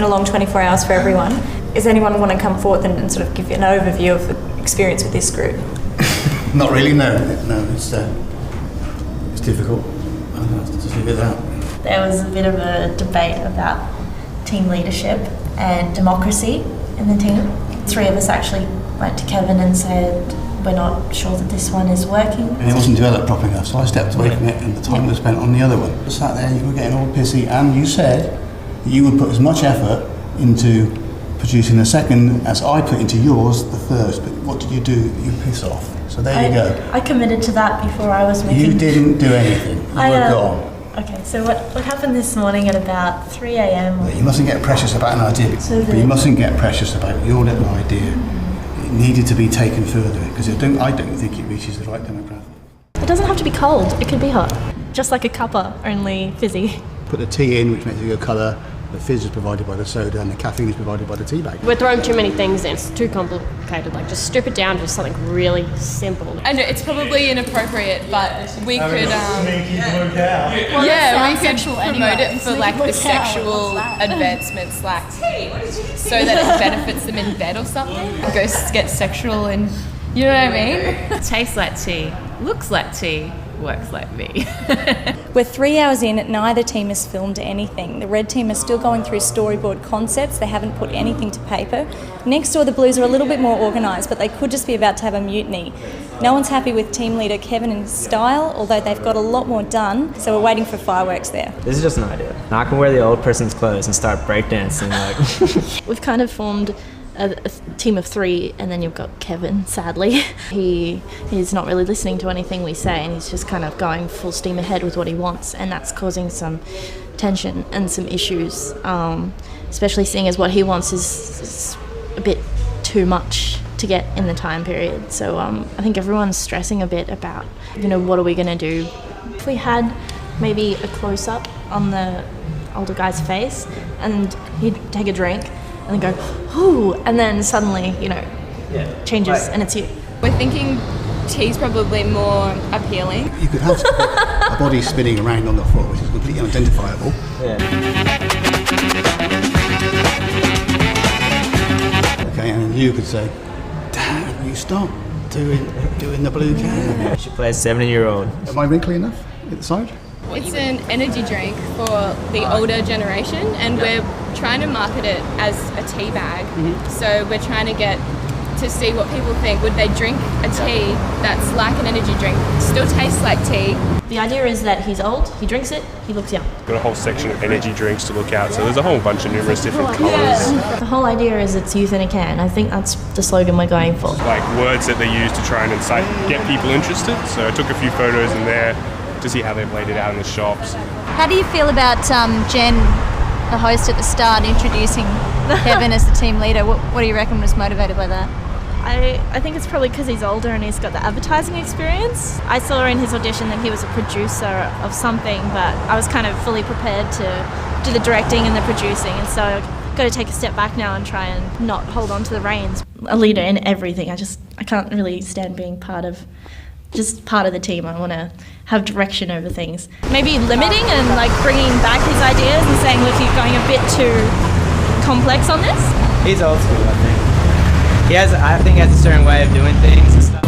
been a long 24 hours for everyone. Does anyone want to come forth and sort of give you an overview of the experience with this group? Not really, no, it's difficult. I'll have to figure that out. There was a bit of a debate about team leadership and democracy in the team. 3 of us actually went to Kevin and said, we're not sure that this one is working. And it wasn't developed properly enough, so I stepped away from it and the time was spent on the other one. I sat there, you were getting all pissy, and you said that you would put as much effort into producing the second as I put into yours, the first. But what did you do? You piss off. So there you go. I committed to that before I was making... You didn't do anything. You were gone. Okay, so what happened this morning at about 3 a.m? You mustn't get precious about an idea, but you mustn't get precious about your little idea. It needed to be taken further, because I don't think it reaches the right demographic. It doesn't have to be cold, it can be hot. Just like a cuppa, only fizzy. Put the tea in, which makes it go colour. The fizz is provided by the soda and the caffeine is provided by the tea bag. We're throwing too many things in. It's too complicated. Like, just strip it down to something really simple. I know it's probably inappropriate, but we could, we could promote it for like the sexual advancements, like so that it benefits them in bed or something. Ghosts get sexual, and you know what I mean. Tastes like tea, looks like tea, works like me. We're 3 hours in, neither team has filmed anything. The red team is still going through storyboard concepts, they haven't put anything to paper. Next door, the blues are a little bit more organised, but they could just be about to have a mutiny. No one's happy with team leader Kevin and his style, although they've got a lot more done, so we're waiting for fireworks there. This is just an idea. I can wear the old person's clothes and start breakdancing. We've kind of formed a team of 3, and then you've got Kevin, sadly. He's not really listening to anything we say, and he's just kind of going full steam ahead with what he wants, and that's causing some tension and some issues, especially seeing as what he wants is a bit too much to get in the time period. So I think everyone's stressing a bit about, what are we going to do? If we had maybe a close-up on the older guy's face, and he'd take a drink, and then go, ooh, and then suddenly, changes, and it's you. We're thinking tea's probably more appealing. You could have a body spinning around on the floor, which is completely unidentifiable. Okay, and you could say, damn, you stop doing the blue can. She plays 70-year-old. Am I wrinkly enough at the side? It's an energy drink for the older generation, and we're trying to market it as a tea bag. So we're trying to get to see what people think. Would they drink a tea that's like an energy drink, still tastes like tea? The idea is that he's old, he drinks it, he looks young. Got a whole section of energy drinks to look out, so there's a whole bunch of numerous different colours. The whole idea is it's youth in a can. I think that's the slogan we're going for. Like words that they use to try and incite, get people interested. So I took a few photos in there to see how they've laid it out in the shops. How do you feel about Jen, the host at the start, introducing Kevin as the team leader? What do you reckon was motivated by that? I think it's probably because he's older and he's got the advertising experience. I saw in his audition that he was a producer of something, but I was kind of fully prepared to do the directing and the producing, and so I've got to take a step back now and try and not hold on to the reins. A leader in everything. I can't really stand being part of the team. I want to have direction over things. Maybe limiting and bringing back his ideas and saying, look, you're going a bit too complex on this. He's old school, I think. I think he has a certain way of doing things and stuff.